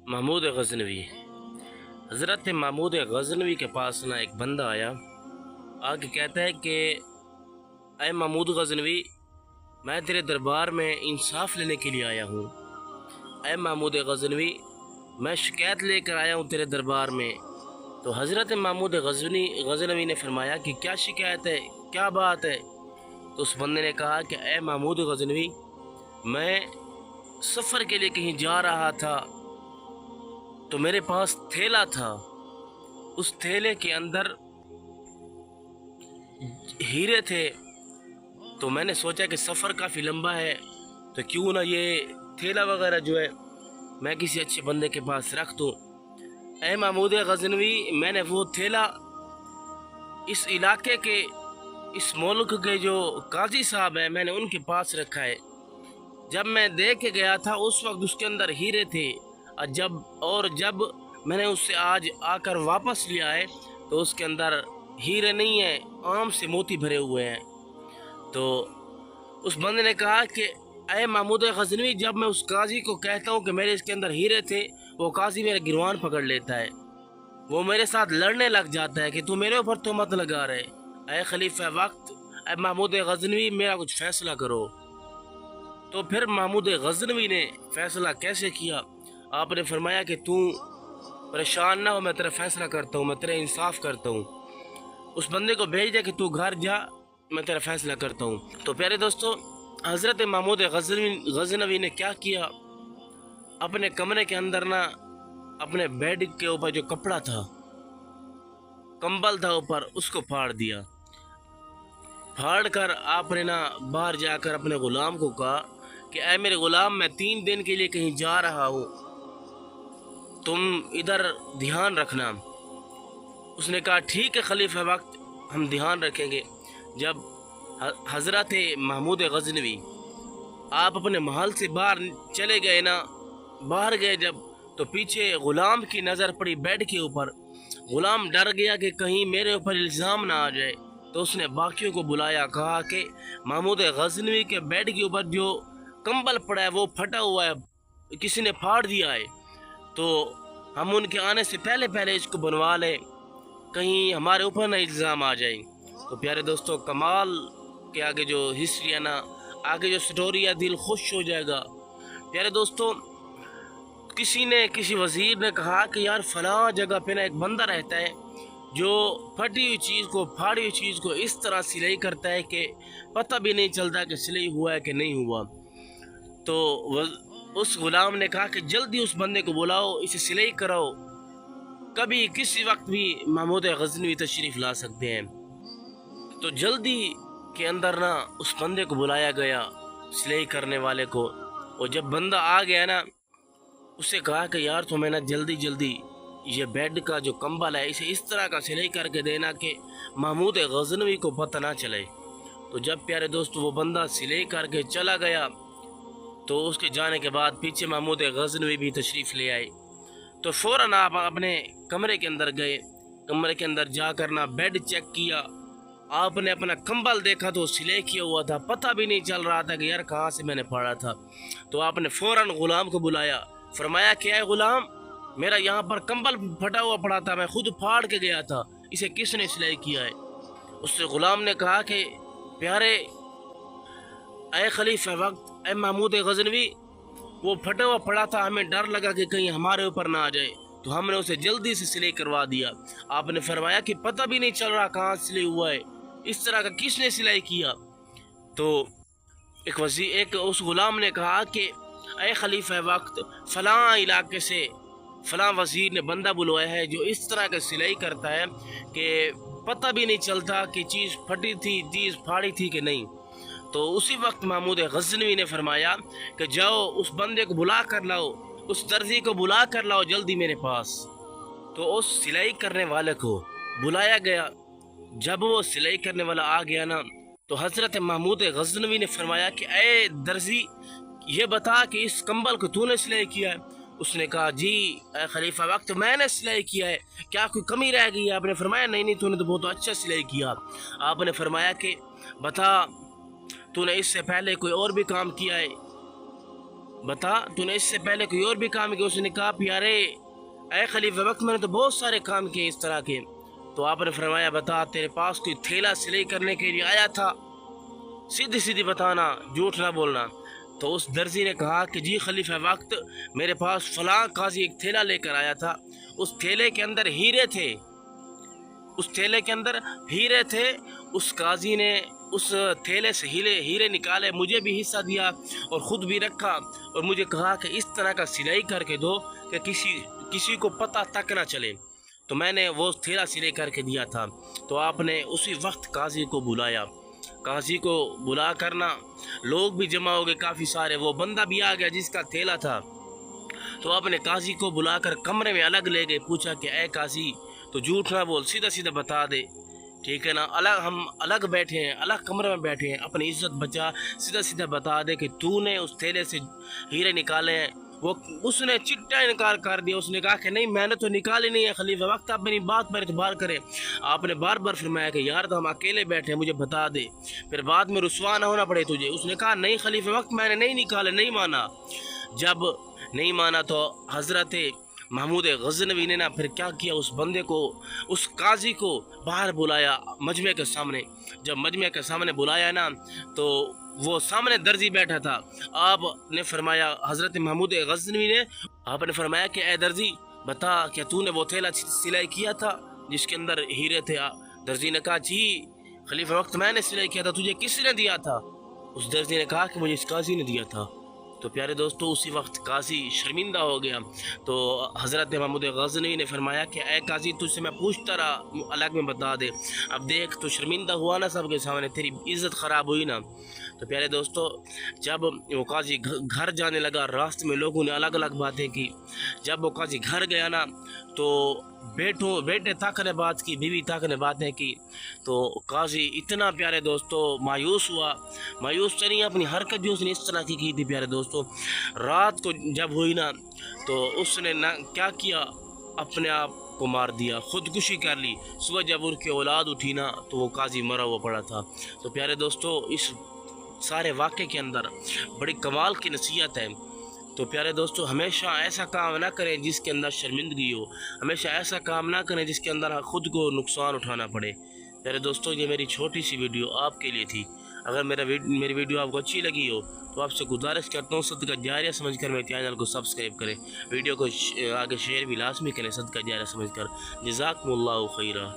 महमूद गज़नवी। हज़रत महमूद गज़नवी के पास ना एक बंदा आया, आके कहता है कि ऐ महमूद गज़नवी, मैं तेरे दरबार में इंसाफ लेने के लिए आया हूँ। ऐ महमूद गज़नवी, मैं शिकायत लेकर आया हूँ तेरे दरबार में। तो हज़रत महमूद गज़नवी ने फरमाया कि क्या शिकायत है, क्या बात है। तो उस बंदे ने कहा कि ऐ महमूद गज़नवी, मैं सफ़र के लिए कहीं जा रहा था तो मेरे पास थैला था, उस थैले के अंदर हीरे थे। तो मैंने सोचा कि सफ़र काफ़ी लंबा है तो क्यों ना ये थैला वगैरह जो है मैं किसी अच्छे बंदे के पास रख दूँ। ऐ महमूद गज़नवी, मैंने वो थैला इस इलाके के, इस मुल्क के जो काजी साहब हैं, मैंने उनके पास रखा है। जब मैं देख के गया था उस वक्त उसके अंदर हीरे थे, और जब मैंने उससे आज आकर वापस लिया है तो उसके अंदर हीरे नहीं है, आम से मोती भरे हुए हैं। तो उस बंदे ने कहा कि ऐ महमूद गज़नवी, जब मैं उस काजी को कहता हूँ कि मेरे इसके अंदर हीरे थे, वो काजी मेरा गिरवान पकड़ लेता है, वो मेरे साथ लड़ने लग जाता है कि तू मेरे ऊपर तो मत लगा रहे। ऐ खलीफा वक्त, ऐ महमूद गज़नवी, मेरा कुछ फ़ैसला करो। तो फिर महमूद गज़नवी ने फ़ैसला कैसे किया? आपने फरमाया कि तू परेशान ना हो, मैं तेरा फ़ैसला करता हूँ, मैं तेरा इंसाफ करता हूँ। उस बंदे को भेज दे कि तू घर जा, मैं तेरा फ़ैसला करता हूँ। तो प्यारे दोस्तों, हज़रत महमूद गज़नवी ने क्या किया, अपने कमरे के अंदर ना अपने बेड के ऊपर जो कपड़ा था, कंबल था ऊपर, उसको फाड़ दिया। फाड़ कर आपने ना बाहर जाकर अपने ग़ुलाम को कहा कि ऐ मेरे ग़ुलाम, मैं 3 दिन के लिए कहीं जा रहा हूँ, तुम इधर ध्यान रखना। उसने कहा ठीक है खलीफा वक्त, हम ध्यान रखेंगे। जब हज़रत महमूद गज़नवी आप अपने महल से बाहर चले गए ना, बाहर गए जब, तो पीछे ग़ुलाम की नज़र पड़ी बेड के ऊपर। ग़ुलाम डर गया कि कहीं मेरे ऊपर इल्ज़ाम ना आ जाए। तो उसने बाकियों को बुलाया, कहा कि महमूद गज़नवी के बेड के ऊपर जो कंबल पड़ा है वो फटा हुआ है, किसी ने फाड़ दिया है, तो हम उनके आने से पहले पहले इसको बनवा लें, कहीं हमारे ऊपर ना इल्ज़ाम आ जाए। तो प्यारे दोस्तों, कमाल के आगे जो हिस्ट्री है ना, आगे जो स्टोरी है, दिल खुश हो जाएगा। प्यारे दोस्तों, किसी वज़ीर ने कहा कि यार फ़लाँ जगह पे ना एक बंदा रहता है जो फटी हुई चीज़ को, फाड़ी हुई चीज़ को इस तरह सिलाई करता है कि पता भी नहीं चलता कि सिलाई हुआ है कि नहीं हुआ। तो उस ग़ुलाम ने कहा कि जल्दी उस बंदे को बुलाओ, इसे सिलाई कराओ, कभी किसी वक्त भी महमूद गज़नवी तशरीफ़ ला सकते हैं। तो जल्दी के अंदर ना उस बंदे को बुलाया गया, सिलाई करने वाले को। और जब बंदा आ गया ना, उससे कहा कि यार तुम्हें ना जल्दी जल्दी ये बेड का जो कंबल है इसे इस तरह का सिलाई करके देना कि महमूद गज़नवी को पता ना चले। तो जब प्यारे दोस्त वो बंदा सिलाई करके चला गया, तो उसके जाने के बाद पीछे महमूद गज़नवी भी तशरीफ़ ले आए। तो फ़ौरन आप अपने कमरे के अंदर गए, कमरे के अंदर जाकर ना बेड चेक किया, आपने अपना कंबल देखा तो सिलाई किया हुआ था, पता भी नहीं चल रहा था कि यार कहाँ से मैंने फाड़ा था। तो आपने फ़ौरन ग़ुलाम को बुलाया, फरमाया कि ऐ ग़ुलाम, मेरा यहाँ पर कंबल फटा हुआ पड़ा था, मैं खुद फाड़ के गया था, इसे किसने सिलाई किया है? उससे ग़ुलाम ने कहा कि प्यारे ऐ खलीफा वक्त, ऐ महमूद गज़नवी, वो फटा हुआ पड़ा था, हमें डर लगा कि कहीं हमारे ऊपर ना आ जाए, तो हमने उसे जल्दी से सिलाई करवा दिया। आपने फरमाया कि पता भी नहीं चल रहा कहाँ सिलाई हुआ है, इस तरह का किसने सिलाई किया? तो एक उस ग़ुलाम ने कहा कि ऐ खलीफा वक्त, फ़लाँ इलाके से फ़लाँ वज़ीर ने बंदा बुलवाया है जो इस तरह का सिलाई करता है कि पता भी नहीं चलता कि चीज़ फटी थी, चीज़ फाड़ी थी कि नहीं। तो उसी वक्त महमूद गज़नवी ने फरमाया कि जाओ उस बंदे को बुला कर लाओ, उस दर्जी को बुला कर लाओ जल्दी मेरे पास। तो उस सिलाई करने वाले को बुलाया गया। जब वो सिलाई करने वाला आ गया ना, तो हज़रत महमूद गज़नवी ने फरमाया कि ऐ दर्जी, ये बता कि इस कंबल को तूने सिलाई किया है? उसने कहा जी ऐ खलीफा वक्त, मैंने सिलाई किया है, क्या कोई कमी रह गई है? आपने फरमाया नहीं नहीं, तूने तो बहुत अच्छा सिलाई किया। आपने फरमाया कि बता, तूने इससे पहले कोई और भी काम किया है? बता तूने इससे पहले कोई और भी काम किया? उसने कहा प्यारे ऐ खलीफा वक्त मैंने तो बहुत सारे काम किए इस तरह के। तो आपने फरमाया बता तेरे पास कोई थैला सिलाई करने के लिए आया था? सीधी सीधी बताना, झूठ ना बोलना। तो उस दर्जी ने कहा कि जी खलीफा वक्त मेरे पास फलां काजी एक थैला लेकर आया था, उस थैले के अंदर हीरे थे, उस थैले के अंदर हीरे थे। उस काजी ने उस थैले से हीरे हीरे निकाले, मुझे भी हिस्सा दिया और ख़ुद भी रखा, और मुझे कहा कि इस तरह का सिलाई करके दो कि किसी को पता तक ना चले। तो मैंने वो थैला सिलाई करके दिया था। तो आपने उसी वक्त काजी को बुलाया। काजी को बुला करना, लोग भी जमा हो गए काफ़ी सारे, वो बंदा भी आ गया जिसका थैला था। तो आपने काजी को बुलाकर कमरे में अलग ले गए, पूछा कि ऐ काजी तो झूठ ना बोल, सीधा सीधा बता दे, ठीक है ना? हम अलग बैठे हैं, अलग कमरे में बैठे हैं, अपनी इज्जत बचा, सीधा सीधा बता दे कि तूने उस थैले से हीरे निकाले हैं। वो उसने चिट्टा इनकार कर दिया। उसने कहा कि नहीं मैंने तो निकाले नहीं है खलीफा वक्त, आप मेरी बात पर एतबार करें। आपने बार बार फरमाया कि यार तो हम अकेले बैठे हैं, मुझे बता दे, फिर बाद में रुसवा ना होना पड़े तुझे। उसने कहा नहीं खलीफा वक्त मैंने नहीं निकाले, नहीं माना। जब नहीं माना तो हज़रत महमूद गज़नवी ने ना फिर क्या किया, उस बंदे को, उस काजी को बाहर बुलाया मजमे के सामने। जब मजमे के सामने बुलाया ना तो वो सामने दर्जी बैठा था। आपने फरमाया, हज़रत महमूद गज़नवी ने आपने फरमाया कि ए दर्जी बता क्या तूने वो थैला सिलाई किया था जिसके अंदर हीरे थे? दर्जी ने कहा जी खलीफा वक्त मैंने सिलाई किया था, तुझे किसने दिया था? उस दर्जी ने कहा कि मुझे इस काजी ने दिया था। तो प्यारे दोस्तों उसी वक्त काजी शर्मिंदा हो गया। तो हज़रत महमूद गज़नवी ने फरमाया कि ए काजी तुझसे मैं पूछता रहा, अलग में बता दे, अब देख तो शर्मिंदा हुआ ना सबके सामने, तेरी इज़्ज़त ख़राब हुई ना। तो प्यारे दोस्तों जब वो काजी घर जाने लगा, रास्ते में लोगों ने अलग अलग बातें की। जब वो काजी घर गया ना तो बेटे तक ने बात की, बीवी तक ने बातें की। तो काजी इतना प्यारे दोस्तों मायूस हुआ। मायूस नहीं, अपनी हरकत भी उसने इस तरह की थी प्यारे दोस्तों। रात को जब हुई ना तो उसने ना क्या किया, अपने आप को मार दिया, खुदकुशी कर ली। सुबह जब उनकी औलाद उठी ना तो वो काजी मरा हुआ पड़ा था। तो प्यारे दोस्तों इस सारे वाक़े के अंदर बड़ी कमाल की नसीहत है। तो प्यारे दोस्तों हमेशा ऐसा काम ना करें जिसके अंदर शर्मिंदगी हो, हमेशा ऐसा काम ना करें जिसके अंदर खुद को नुकसान उठाना पड़े। प्यारे दोस्तों ये मेरी छोटी सी वीडियो आपके लिए थी। अगर मेरी वीडियो आपको अच्छी लगी हो तो आपसे गुजारिश करता हूँ सदका जारिया समझकर मेरे चैनल को सब्सक्राइब करें, वीडियो को आगे शेयर भी लाजमी करें सदका जारिया समझकर। जज़ाकुमुल्लाहु खैरा।